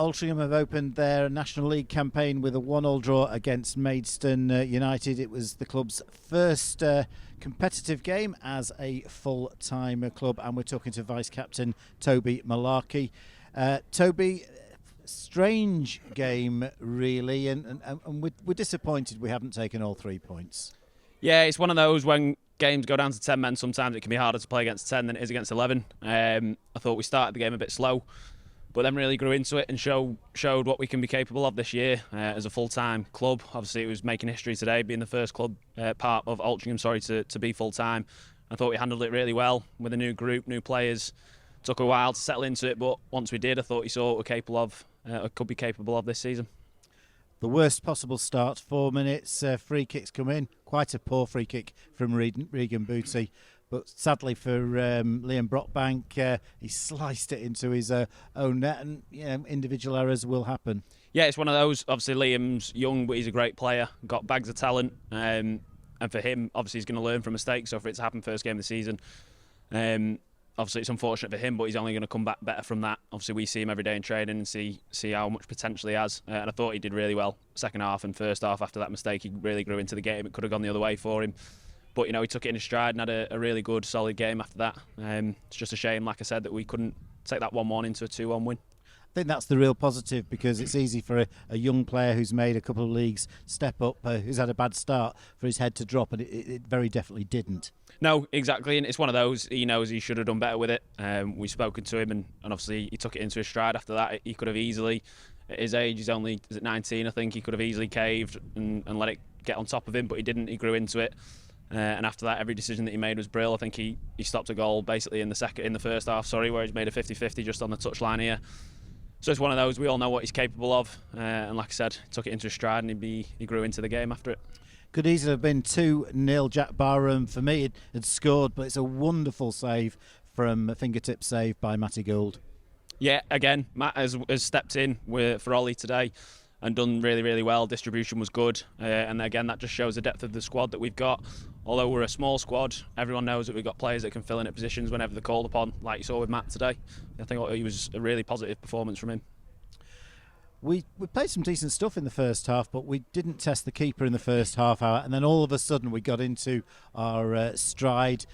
Altrincham have opened their National League campaign with a 1-1 draw against Maidstone United. It was the club's first competitive game as a full-time club, and we're talking to Vice-Captain Toby Malarkey. Toby, strange game really, and we're disappointed we haven't taken all 3 points. Yeah, it's one of those when games go down to 10 men, sometimes it can be harder to play against 10 than it is against 11. I thought we started the game a bit slow, but then really grew into it and showed what we can be capable of this year as a full-time club. Obviously, it was making history today, being the first club part of Altrincham, to be full-time. I thought we handled it really well with a new group, new players. Took a while to settle into it, but once we did, I thought we saw what we're capable of, could be capable of this season. The worst possible start, 4 minutes, free kicks come in. Quite a poor free kick from Regan Booty. But sadly for Liam Brockbank, he sliced it into his own net, and individual errors will happen. Yeah, it's one of those. Obviously, Liam's young, but he's a great player, got bags of talent. And for him, obviously, he's going to learn from mistakes. So for it to happen first game of the season, obviously it's unfortunate for him, but he's only going to come back better from that. Obviously, we see him every day in training and see how much potential he has. And I thought he did really well second half and first half. After that mistake, he really grew into the game. It could have gone the other way for him. But, he took it in his stride and had a really good, solid game after that. It's just a shame, like I said, that we couldn't take that 1-1 into a 2-1 win. I think that's the real positive, because it's easy for a young player who's made a couple of leagues step up, who's had a bad start, for his head to drop, and it very definitely didn't. No, exactly, and it's one of those, he knows he should have done better with it. We've spoken to him, and obviously he took it into his stride after that. He could have easily, at his age, he's only 19, I think, he could have easily caved and let it get on top of him, but he didn't. He grew into it. And after that, every decision that he made was brilliant. I think he stopped a goal basically in the first half, where he's made a 50-50 just on the touchline here. So it's one of those, we all know what he's capable of, and like I said, took it into his stride and he grew into the game after it. Could easily have been 2-0. Jack Barham, for me, had scored, but it's a wonderful save from a fingertip save by Matty Gould. Yeah, again, Matt has stepped in for Ollie today and done really, really well. Distribution was good, and again, that just shows the depth of the squad that we've got. Although we're a small squad, everyone knows that we've got players that can fill in at positions whenever they're called upon, like you saw with Matt today. I think it was a really positive performance from him. We played some decent stuff in the first half, but we didn't test the keeper in the first half hour, and then all of a sudden we got into our stride.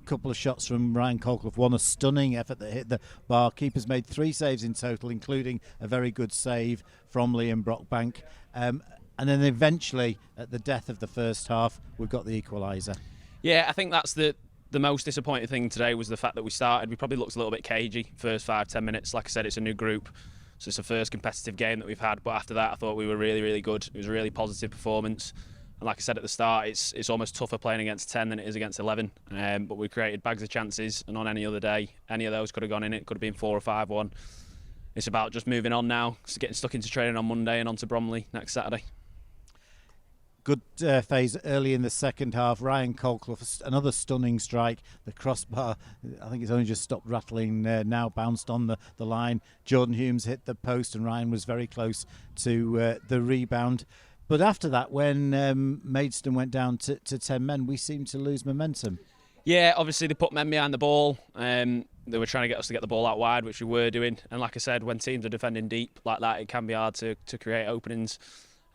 Couple of shots from Ryan Colclough, one a stunning effort that hit the bar. Keeper's made 3 saves in total, including a very good save from Liam Brockbank. And then eventually, at the death of the first half, we've got the equaliser. Yeah, I think that's the most disappointing thing today was the fact that we started. We probably looked a little bit cagey first 5-10 minutes. Like I said, it's a new group, so it's the first competitive game that we've had. But after that, I thought we were really, really good. It was a really positive performance. And like I said at the start, it's almost tougher playing against 10 than it is against 11. But we created bags of chances, and on any other day, any of those could have gone in. It could have been 4 or 5-1. It's about just moving on now, getting stuck into training on Monday and on to Bromley next Saturday. Good phase early in the second half. Ryan Colclough, another stunning strike. The crossbar, I think it's only just stopped rattling now, bounced on the line. Jordan Humes hit the post and Ryan was very close to the rebound. But after that, when Maidstone went down to 10 men, we seemed to lose momentum. Yeah, obviously they put men behind the ball. They were trying to get us to get the ball out wide, which we were doing. And like I said, when teams are defending deep like that, it can be hard to create openings.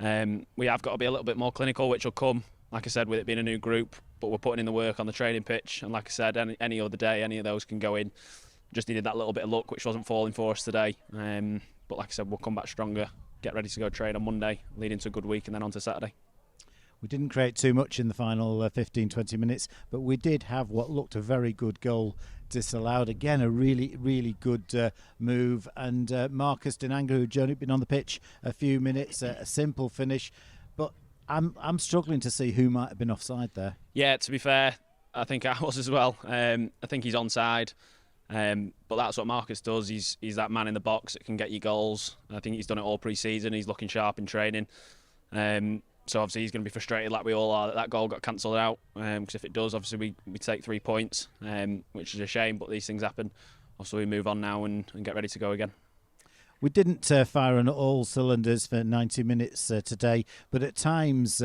We have got to be a little bit more clinical, which will come, like I said, with it being a new group. But we're putting in the work on the training pitch. And like I said, any other day, any of those can go in. Just needed that little bit of luck, which wasn't falling for us today. But like I said, we'll come back stronger. Get ready to go train on Monday, lead into a good week, and then on to Saturday. We didn't create too much in the final 15-20 minutes, but we did have what looked a very good goal disallowed. Again, a really, really good move. And Marcus Dinanga, who'd only been on the pitch a few minutes, a simple finish. But I'm struggling to see who might have been offside there. Yeah, to be fair, I think I was as well. I think he's onside. But that's what Marcus does. He's that man in the box that can get you goals. I think he's done it all pre-season. He's looking sharp in training. So obviously he's going to be frustrated like we all are that goal got cancelled out. Because if it does, obviously we take 3 points, which is a shame, but these things happen. Obviously we move on now and get ready to go again. We didn't fire on all cylinders for 90 minutes today, but at times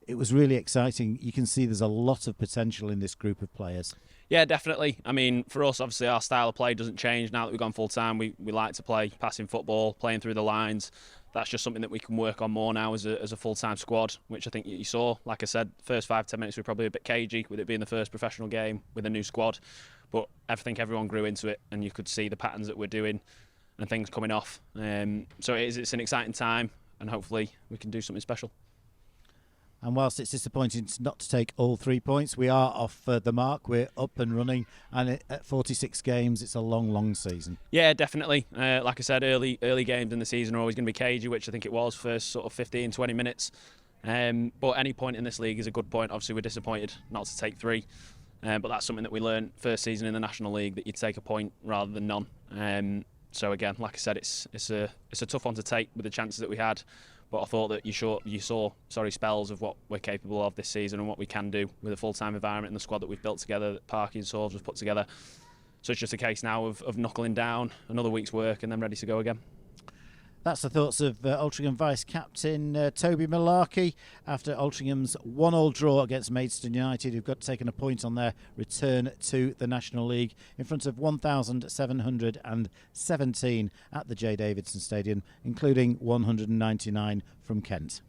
it was really exciting. You can see there's a lot of potential in this group of players. Yeah, definitely. I mean, for us, obviously, our style of play doesn't change now that we've gone full time. We like to play passing football, playing through the lines. That's just something that we can work on more now as a full-time squad, which I think you saw. Like I said, first 5-10 minutes we were probably a bit cagey with it being the first professional game with a new squad. But I think everyone grew into it, and you could see the patterns that we're doing and things coming off. So it's an exciting time, and hopefully we can do something special. And whilst it's disappointing not to take all 3 points, we are off the mark. We're up and running, and at 46 games, it's a long, long season. Yeah, definitely. Like I said, early games in the season are always going to be cagey, which I think it was first sort of 15, 20 minutes. But any point in this league is a good point. Obviously, we're disappointed not to take 3. But that's something that we learned first season in the National League, that you take a point rather than none. So again, like I said, it's a tough one to take with the chances that we had. But I thought that you saw spells of what we're capable of this season and what we can do with a full-time environment and the squad that we've built together, that Parky and Sorves have put together. So it's just a case now of knuckling down, another week's work, and then ready to go again. That's the thoughts of Altrincham Vice-Captain Toby Malarkey after Altringham's 1-1 draw against Maidstone United, who've got taken a point on their return to the National League in front of 1,717 at the J Davidson Stadium, including 199 from Kent.